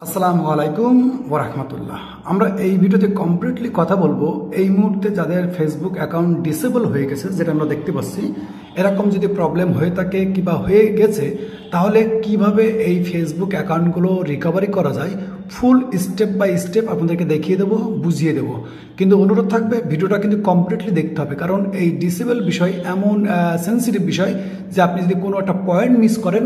আসসালামু আলাইকুম ওয়া রাহমাতুল্লাহ। আমরা এই ভিডিওতে কমপ্লিটলি কথা বলবো এই মুহূর্তে যাদের ফেসবুক অ্যাকাউন্ট ডিসেবল হয়ে গেছে, যেটা আমরা দেখতে পাচ্ছি, এরকম যদি প্রবলেম হয়ে থাকে কিংবা হয়ে গেছে, তাহলে কিভাবে এই ফেসবুক অ্যাকাউন্টগুলো রিকভারি করা যায় ফুল স্টেপ বাই স্টেপ আপনাদেরকে দেখিয়ে দেবো, বুঝিয়ে দেবো। কিন্তু অনুরোধ থাকবে ভিডিওটা কিন্তু কমপ্লিটলি দেখতে হবে, কারণ এই ডিসেবল বিষয় এমন সেন্সিটিভ বিষয় যে আপনি যদি কোনো একটা পয়েন্ট মিস করেন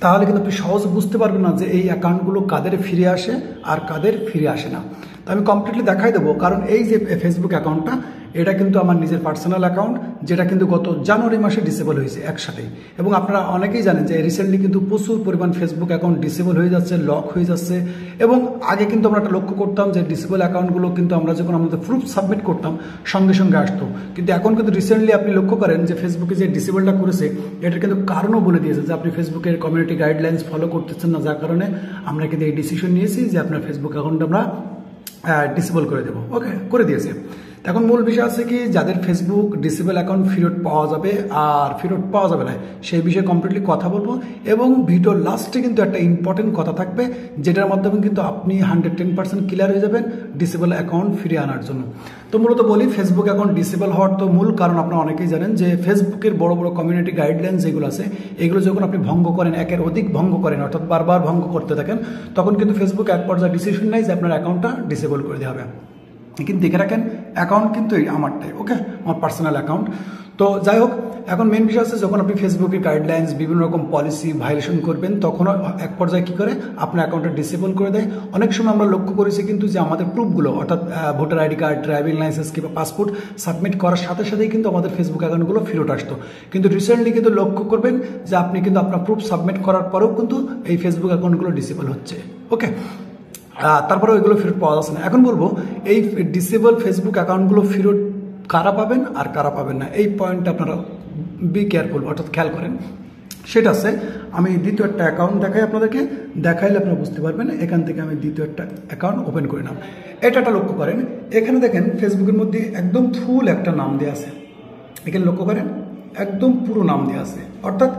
তাহলে কিন্তু আপনি সহজে বুঝতে পারবেন না যে এই অ্যাকাউন্টগুলো কাদের ফিরে আসে আর কাদের ফিরে আসে না। তো আমি কমপ্লিটলি দেখাই দেবো, কারণ এই যে ফেসবুক অ্যাকাউন্টটা, এটা কিন্তু আমার নিজের পার্সোনাল অ্যাকাউন্ট, যেটা কিন্তু গত জানুয়ারি মাসে ডিসেবল হয়েছে একসাথেই। এবং আপনারা অনেকেই জানেন যে রিসেন্টলি কিন্তু প্রচুর পরিমাণ ফেসবুক অ্যাকাউন্ট ডিসেবল হয়ে যাচ্ছে, লক হয়ে যাচ্ছে। এবং আগে কিন্তু আমরা একটা লক্ষ্য করতাম যে ডিসেবল অ্যাকাউন্টগুলো কিন্তু আমরা যখন আমাদের প্রুফ সাবমিট করতাম সঙ্গে সঙ্গে আসতো, কিন্তু এখন কিন্তু রিসেন্টলি আপনি লক্ষ্য করেন যে ফেসবুকে যে ডিসেবলটা করেছে এটার কিন্তু কারণও বলে দিয়েছে যে আপনি ফেসবুকের কমিউনিটি গাইডলাইন্স ফলো করতেছেন না, যার কারণে আমরা কিন্তু এই ডিসিশন নিয়েছি যে আপনার ফেসবুক অ্যাকাউন্ট আমরা ডিসেবল করে দেবো। ওকে, করে দিয়েছে। এখন মূল বিষয় আছে কি, যাদের ফেসবুক ডিসেবল অ্যাকাউন্ট ফেরত পাওয়া যাবে আর ফেরত পাওয়া যাবে না সেই বিষয়ে কমপ্লিটলি কথা বলবো। এবং ভিডিওর লাস্টে কিন্তু একটা ইম্পর্টেন্ট কথা থাকবে, যেটার মাধ্যমে কিন্তু আপনি 110% ক্লিয়ার হয়ে যাবেন ডিসেবল অ্যাকাউন্ট ফিরিয়ে আনার জন্য। তো মূলত বলি, ফেসবুক অ্যাকাউন্ট ডিসেবল হওয়ার তো মূল কারণ আপনারা অনেকেই জানেন যে ফেসবুকের বড় বড় কমিউনিটি গাইডলাইন যেগুলো আছে, এগুলো যখন আপনি ভঙ্গ করেন, একের অধিক ভঙ্গ করেন, অর্থাৎ বারবার ভঙ্গ করতে থাকেন, তখন কিন্তু ফেসবুক এক পর্যায়ে ডিসিশন নেয় যে আপনার অ্যাকাউন্টটা ডিসেবল করে দেওয়া হবে। কিন্তু দেখে রাখেন, অ্যাকাউন্ট কিন্তু আমারটাই, ওকে, আমার পার্সোনাল অ্যাকাউন্ট। তো যাই হোক, এখন মেন বিষয় আছে, যখন আপনি ফেসবুকের গাইডলাইন্স বিভিন্ন রকম পলিসি ভায়োলেশন করবেন, তখন এক পর্যায়ে কী করে আপনার অ্যাকাউন্টটা ডিসেবল করে দেয়। অনেক সময় আমরা লক্ষ্য করেছি কিন্তু যে আমাদের প্রুফগুলো, অর্থাৎ voter ID card, driving licence কিংবা পাসপোর্ট সাবমিট করার সাথে সাথেই কিন্তু আমাদের ফেসবুক অ্যাকাউন্টগুলো ফেরত আসতো। কিন্তু রিসেন্টলি কিন্তু লক্ষ্য করবেন যে আপনি কিন্তু আপনার প্রুফ সাবমিট করার পরেও কিন্তু এই ফেসবুক অ্যাকাউন্টগুলো ডিসেবল হচ্ছে, ওকে, তারপরেও এগুলো ফেরত পাওয়া যাচ্ছে না। এখন বলবো এই ডিসেবল ফেসবুক অ্যাকাউন্টগুলো ফেরত কারা পাবেন আর কারা পাবেন না, এই পয়েন্টটা আপনারা বি কেয়ারফুল, অর্থাৎ খেয়াল করেন। সেটা আছে, আমি দ্বিতীয় একটা অ্যাকাউন্ট দেখাই আপনাদেরকে, দেখাইলে আপনারা বুঝতে পারবেন। এখান থেকে আমি দ্বিতীয় একটা অ্যাকাউন্ট ওপেন করে নাম, এটা একটা লক্ষ্য করেন। এখানে দেখেন ফেসবুকের মধ্যে একদম ফুল একটা নাম দেওয়া আছে, এখানে লক্ষ্য করেন একদম পুরো নাম দেওয়া আছে। অর্থাৎ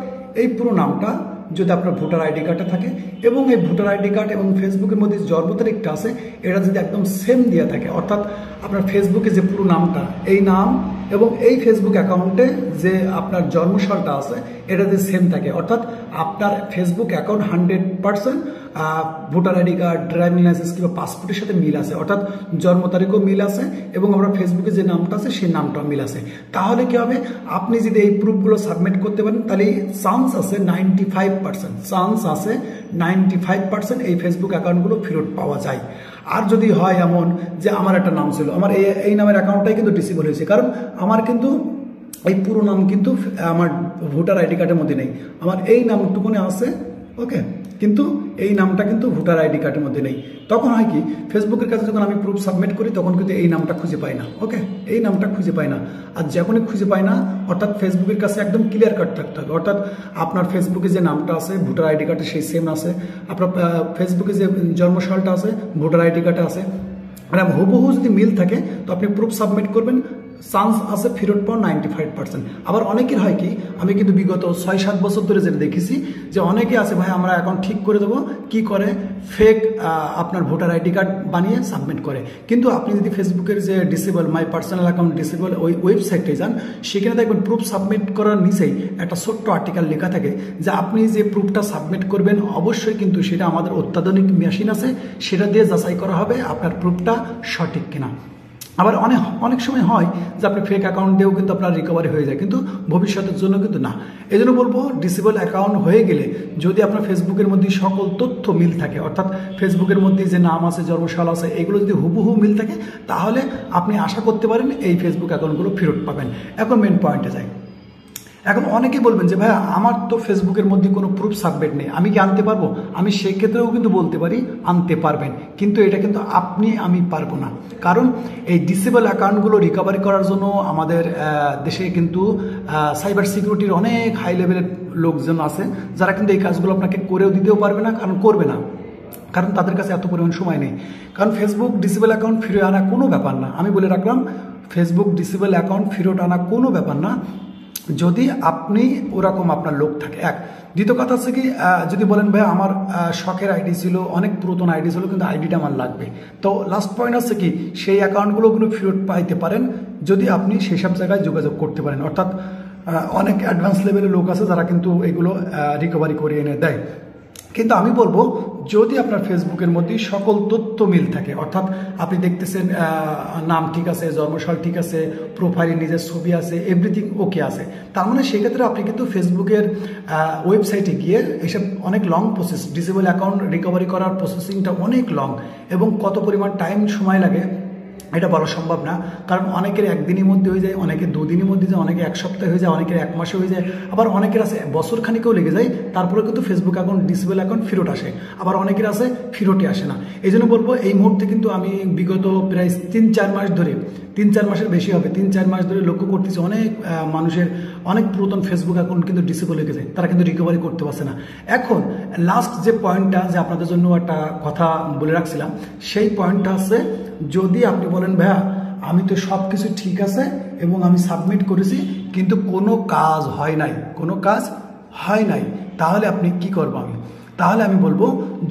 এই পুরো নামটা যদি আপনার ভোটার আইডি কার্ডে থাকে এবং এই ভোটার আইডি কার্ড এবং ফেসবুকের মধ্যে জন্ম তারিখটা আছে, এটা যদি একদম সেম দেওয়া থাকে, অর্থাৎ আপনার ফেসবুকে যে পুরো নামটা, এই নাম এবং এই ফেসবুক অ্যাকাউন্টে যে আপনার জন্মসালটা আছে এটা যদি সেম থাকে, অর্থাৎ আপনার Facebook account 100% voter ID card, driving licence কিংবা পাসপোর্টের সাথে মিল আছে, অর্থাৎ জন্ম তারিখও মিল আছে এবং আমরা ফেসবুকে যে নামটা আছে সেই নামটাও মিল আছে, তাহলে কি হবে, আপনি যদি এই প্রুফগুলো সাবমিট করতে পারেন তাহলে চান্স আছে 95%, চান্স আছে 95% এই ফেসবুক অ্যাকাউন্টগুলো ফেরত পাওয়া যায়। আর যদি হয় এমন যে আমার একটা নাম ছিল, আমার এই নামের অ্যাকাউন্টটাই কিন্তু ডিসেবল হয়েছে, কারণ আমার কিন্তু এই পুরো নাম কিন্তু আমার ভোটার আইডি কার্ডের মধ্যে নেই, আমার এই নামটুকুনে আছে, ওকে, কিন্তু এই নামটা কিন্তু ভোটার আইডি কার্ডের মধ্যে নেই। তখন হয় কি, ফেসবুকের কাছে যখন আমি প্রুফ সাবমিট করি তখন কিন্তু এই নামটা খুঁজে পাই না, ওকে, এই নামটা খুঁজে পাই না। আর যখনই খুঁজে পাই না, অর্থাৎ ফেসবুকের কাছে একদম ক্লিয়ার কাট থাকতে হবে, অর্থাৎ আপনার ফেসবুকে যে নামটা আছে ভোটার আইডি কার্ডে সেই সেম আছে, আপনার ফেসবুকে যে জন্মসালটা আছে ভোটার আইডি কার্ডে আছে, মানে হুবহু যদি মিল থাকে তো আপনি প্রুফ সাবমিট করবেন, চান্স আছে ফেরত পাওয়ার 95%। আবার অনেকের হয় কি, আমি কিন্তু বিগত 6-7 বছর ধরে যেটা দেখেছি যে অনেকে আছে, ভাই আমরা অ্যাকাউন্ট ঠিক করে দেবো, কি করে ফেক আপনার ভোটার আইডি কার্ড বানিয়ে সাবমিট করে। কিন্তু আপনি যদি ফেসবুকের যে disable my personal account disable ওই ওয়েবসাইটে যান, সেখানে দেখবেন প্রুফ সাবমিট করার নিচেই একটা ছোট্ট আর্টিকেল লেখা থাকে যে আপনি যে প্রুফটা সাবমিট করবেন অবশ্যই কিন্তু সেটা আমাদের অত্যাধুনিক মেশিন আছে, সেটা দিয়ে যাচাই করা হবে আপনার প্রুফটা সঠিক কিনা। আবার অনেক সময় হয় যে আপনি ফেক অ্যাকাউন্ট দিয়েও কিন্তু আপনার রিকভারি হয়ে যায়, কিন্তু ভবিষ্যতের জন্য কিন্তু না। এই জন্য বলবো, ডিসেবল অ্যাকাউন্ট হয়ে গেলে যদি আপনার ফেসবুকের মধ্যে সকল তথ্য মিল থাকে, অর্থাৎ ফেসবুকের মধ্যে যে নাম আছে, জন্মসাল আছে, এগুলো যদি হুবহু মিল থাকে, তাহলে আপনি আশা করতে পারেন এই ফেসবুক অ্যাকাউন্টগুলো ফেরত পাবেন। এখন মেন পয়েন্টে যাই। এখন অনেকেই বলবেন যে ভাইয়া আমার তো ফেসবুকের মধ্যে কোনো প্রুফ সাবমিট নেই, আমি কি আনতে পারবো? আমি সেই ক্ষেত্রেও কিন্তু বলতে পারি আনতে পারবেন, কিন্তু এটা কিন্তু আমি পারবো না। কারণ এই ডিসেবল অ্যাকাউন্টগুলো রিকভারি করার জন্য আমাদের দেশে কিন্তু সাইবার সিকিউরিটির অনেক হাই লেভেলের লোকজন আছে, যারা কিন্তু এই কাজগুলো আপনাকে করেও দিতেও পারবে না, কারণ করবে না, কারণ তাদের কাছে এত পরিমাণ সময় নেই। কারণ ফেসবুক ডিসেবল অ্যাকাউন্ট ফিরে আনা কোনো ব্যাপার না, আমি বলে রাখলাম, ফেসবুক ডিসেবল অ্যাকাউন্ট ফেরত আনা কোনো ব্যাপার না। যদি আপনি ওরকম আপনার লোক থাকে। এক দ্বিতীয় কথা হচ্ছে কি, যদি বলেন ভাই আমার শখের আইডি ছিল, অনেক পুরাতন আইডি ছিল, কিন্তু আইডিটা আমার লাগবে, তো লাস্ট পয়েন্ট হচ্ছে কি সেই অ্যাকাউন্টগুলো ফেরত পাইতে পারেন যদি আপনি সেসব জায়গায় যোগাযোগ করতে পারেন। অর্থাৎ অনেক অ্যাডভান্স লেভেলের লোক আছে যারা কিন্তু এগুলো রিকভারি করে এনে দেয়। কিন্তু আমি বলবো যদি আপনার ফেসবুকের মধ্যে সকল তথ্য মিল থাকে, অর্থাৎ আপনি দেখতেছেন নাম ঠিক আছে, জন্মসাল ঠিক আছে, প্রোফাইলে নিজের ছবি আছে, এভরিথিং ওকে আছে, তার মানে সেক্ষেত্রে আপনি কিন্তু ফেসবুকের ওয়েবসাইটে গিয়ে এসব অনেক long process, disable account recovery করার প্রসেসিংটা অনেক লং, এবং কত পরিমাণ টাইম সময় লাগে এটা বলা সম্ভব না। কারণ অনেকের একদিনের মধ্যে হয়ে যায়, অনেকের দুদিনের মধ্যে যায়, অনেকে এক সপ্তাহে হয়ে যায়, অনেকের এক মাসে হয়ে যায়, আবার অনেকের আছে বছর খানিকেও লেগে যায়, তারপরে কিন্তু ফেসবুক অ্যাকাউন্ট ডিসেবল অ্যাকাউন্ট ফেরত আসে, আবার অনেকের আছে ফেরতই আসে না। এই জন্য বলবো এই মুহূর্তে কিন্তু আমি বিগত প্রায় 3-4 মাস ধরে, 3-4 মাসের বেশি হবে, 3-4 মাস ধরে লক্ষ্য করতেছি অনেক মানুষের অনেক পুরাতন ফেসবুক অ্যাকাউন্ট কিন্তু ডিসেবল হয়ে গেছে, তারা কিন্তু রিকভারি করতে পারছে না। এখন লাস্ট যে পয়েন্টটা যে আপনাদের জন্য একটা কথা বলে রাখছিলাম, সেই পয়েন্টটা হচ্ছে যদি আপনি বলেন ভাইয়া আমি তো সব কিছু ঠিক আছে এবং আমি সাবমিট করেছি কিন্তু কোনো কাজ হয় নাই, কোনো কাজ হয় নাই, তাহলে আপনি কি করবো? তাহলে আমি বলবো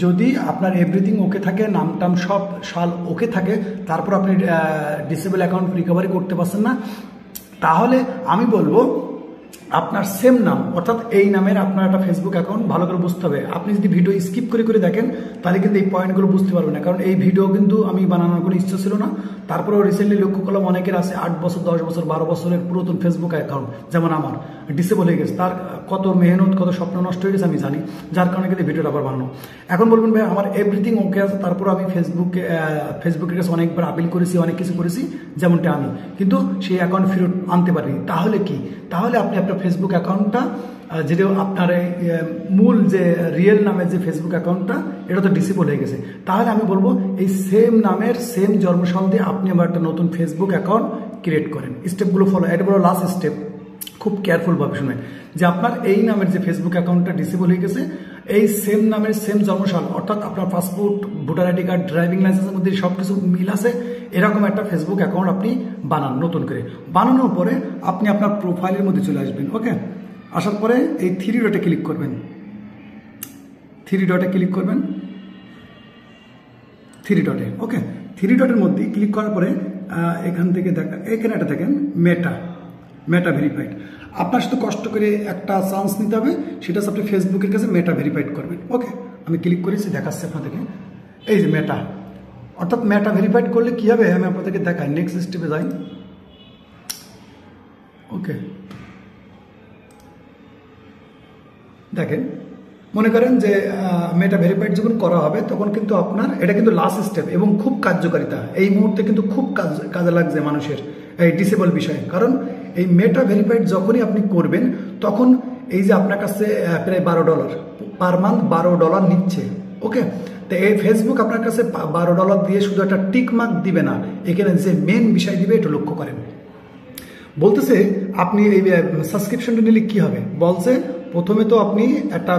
যদি আপনার এভরিথিং ওকে থাকে, নাম টাম সব সাল ওকে থাকে, তারপর আপনি ডিসেবল অ্যাকাউন্ট রিকভারি করতে পারছেন না, তাহলে আমি বলবো আপনার সেম নাম, অর্থাৎ এই নামের আপনার একটা ফেসবুক অ্যাকাউন্ট ভালো করে বুঝতে হবে। আপনি যদি ভিডিও স্কিপ করে করে দেখেন তাহলে কিন্তু এই পয়েন্টগুলো বুঝতে পারবেন না, কারণ এই ভিডিও কিন্তু আমি বানানোর কোনো ইচ্ছা ছিল না। তারপরেও রিসেন্টলি লক্ষ্য করলাম অনেকের আছে 8 বছর 10 বছর 12 বছরের পুরাতন ফেসবুক অ্যাকাউন্ট, যেমন আমার ডিসেবল হয়ে গেছে, তার কত মেহনত কত স্বপ্ন নষ্ট হয়ে গেছে আমি জানি, যার কারণে কিন্তু ভিডিওটা আবার বানানো। এখন বলবেন ভাই আমার এভরিথিং ওকে আছে, তারপর আমি ফেসবুকের কাছে অনেকবার আপিল করেছি, অনেক কিছু করেছি যেমনটা আমি, কিন্তু সেই অ্যাকাউন্ট ফেরত আনতে পারিনি, তাহলে কি? তাহলে আপনি আপনার ফেসবুক অ্যাকাউন্টটা যেটা আপনার মূল যে রিয়েল নামের যে ফেসবুক অ্যাকাউন্টটা এটা তো ডিসেবল হয়ে গেছে, তাহলে আমি বলবো এই সেম নামের সেম জন্মসাল দিয়ে আপনি আবার একটা নতুন ফেসবুক অ্যাকাউন্ট ক্রিয়েট করেন। স্টেপগুলো ফলো, এটা বড় লাস্ট স্টেপ, খুব কেয়ারফুলভাবে শুনেন যে আপনার এই নামের যে ফেসবুক অ্যাকাউন্টটা ডিসেবল হয়ে গেছে, এই সেম নামের সেম জন্মসাল, অর্থাৎ আপনার passport, voter ID card, driving লাইসেন্সের মধ্যে সবকিছু মিল আছে, এরকম একটা ফেসবুক অ্যাকাউন্ট আপনি বানান নতুন করে। বানানোর পরে আপনি আপনার প্রোফাইলের মধ্যে চলে আসবেন। ওকে, আসার পরে এই 3 ডটে ক্লিক করবেন, 3 ডটে ক্লিক করবেন, 3 ডটে। ওকে, 3 ডটের মধ্যে ক্লিক করার পরে এখান থেকে দেখা, এখানে একটা দেখেন মেটা ভেরিফাইড। আপনার শুধু কষ্ট করে একটা চান্স নিতে হবে, সেটা হচ্ছে আপনি ফেসবুকের কাছে মেটা ভেরিফাইড করবেন। ওকে, আমি ক্লিক করেছি, দেখাচ্ছি আপনাদেরকে, এই যে মেটা, অর্থাৎ মেটা ভেরিফাইড করলে কি হবে আমি আপনাদেরকে দেখাই। নেক্সট স্টেপে যাই। ওকে, দেখেন মনে করেন যে মেটা ভেরিফাইড যখন করা হবে তখন কিন্তু আপনার এটা কিন্তু লাস্ট স্টেপ এবং খুব কার্যকারিতা এই মুহূর্তে কিন্তু খুব কাজে লাগছে মানুষের এই ডিসেবল বিষয়ে। কারণ এই মেটা ভেরিফাইড যখনই আপনি করবেন তখন এই যে আপনার কাছে প্রায় $12 পার মান্থ $12 নিচ্ছে। ওকে, তো এই ফেসবুক আপনার কাছে $12 দিয়ে শুধু একটা টিক মার্ক দিবে না, এখানে যে মেন বিষয় দিবে এটা লক্ষ্য করেন। বলতেছে আপনি এই সাবস্ক্রিপশনটা নিলে কি হবে, বলছে প্রথমে তো আপনি একটা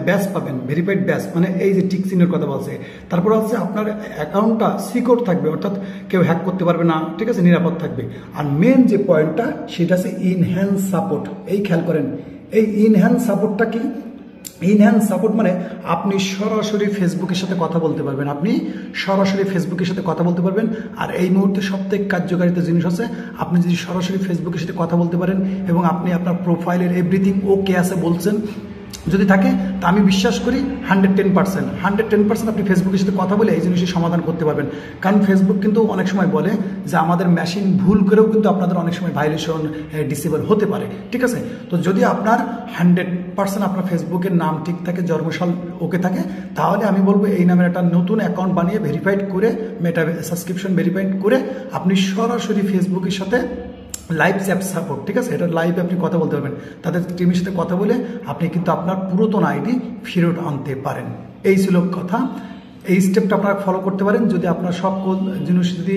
ব্যাচ পাবেন, ভেরিফাইড ব্যাচ, মানে এই যে টিক চিহ্নের কথা বলছে। তারপর হচ্ছে আপনার অ্যাকাউন্টটা সিকিউর থাকবে, অর্থাৎ কেউ হ্যাক করতে পারবে না, ঠিক আছে, নিরাপদ থাকবে। আর মেন যে পয়েন্টটা সেটা হচ্ছে ইনহ্যান্স সাপোর্ট। এই খেয়াল করেন, এই ইনহ্যান্স সাপোর্টটা কি? ইনহ্যান্স সাপোর্ট মানে আপনি সরাসরি ফেসবুকের সাথে কথা বলতে পারবেন, আপনি সরাসরি ফেসবুকের সাথে কথা বলতে পারবেন। আর এই মুহূর্তে সবথেকে কার্যকারিতা জিনিস হচ্ছে আপনি যদি সরাসরি ফেসবুকের সাথে কথা বলতে পারেন এবং আপনি আপনার প্রোফাইলের এভরিথিং ওকে আছে বলছেন যদি থাকে, তা আমি বিশ্বাস করি 110% আপনি ফেসবুকের সাথে কথা বলে এই জিনিসের সমাধান করতে পারবেন। কারণ ফেসবুক কিন্তু অনেক সময় বলে যে আমাদের মেশিন ভুল করেও কিন্তু আপনাদের অনেক সময় ভাইলেশন ডিসেবল হতে পারে, ঠিক আছে। তো যদি আপনার 100% আপনার ফেসবুকের নাম ঠিক থাকে, জন্মসাল ওকে থাকে, তাহলে আমি বলবো এই নামের একটা নতুন অ্যাকাউন্ট বানিয়ে ভেরিফাইড করে মেটা সাবস্ক্রিপশন ভেরিফাইড করে আপনি সরাসরি ফেসবুকের সাথে লাইভ চ্যাট সাপোর্ট, ঠিক আছে, এটা লাইভে আপনি কথা বলতে পারবেন, তাদের টিমের সাথে কথা বলে আপনি কিন্তু আপনার পুরাতন আইডি ফেরত আনতে পারেন। এই ছিল কথা। এই স্টেপটা আপনারা ফলো করতে পারেন। যদি আপনার সব জিনিস যদি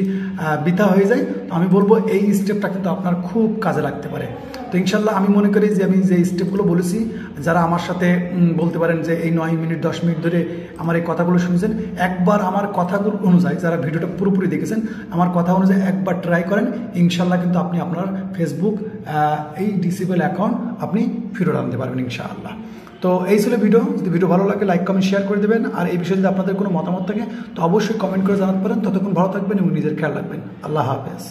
বৃথা হয়ে যায় তো আমি বলবো এই স্টেপটা কিন্তু আপনার খুব কাজে লাগতে পারে। তো তো ইনশাল্লাহ আমি মনে করি যে আমি যে স্টেপগুলো বলেছি, যারা আমার সাথে বলতে পারেন যে এই 9 মিনিট 10 মিনিট ধরে আমার এই কথাগুলো শুনছেন, একবার আমার কথাগুলো অনুযায়ী, যারা ভিডিওটা পুরোপুরি দেখেছেন আমার কথা অনুযায়ী একবার ট্রাই করেন, ইনশাল্লাহ কিন্তু আপনি আপনার ফেসবুক এই ডিসেবল অ্যাকাউন্ট আপনি ফেরত আনতে পারবেন ইনশাআল্লাহ। তো এই ছিল ভিডিও। যদি ভিডিও ভালো লাগে লাইক কমেন্ট শেয়ার করে দেবেন, আর এই বিষয়ে যদি আপনাদের কোনো মতামত থাকে তো অবশ্যই কমেন্ট করে জানাতে পারেন। ততক্ষণ ভালো থাকবেন এবং নিজের খেয়াল রাখবেন। আল্লাহ হাফেজ।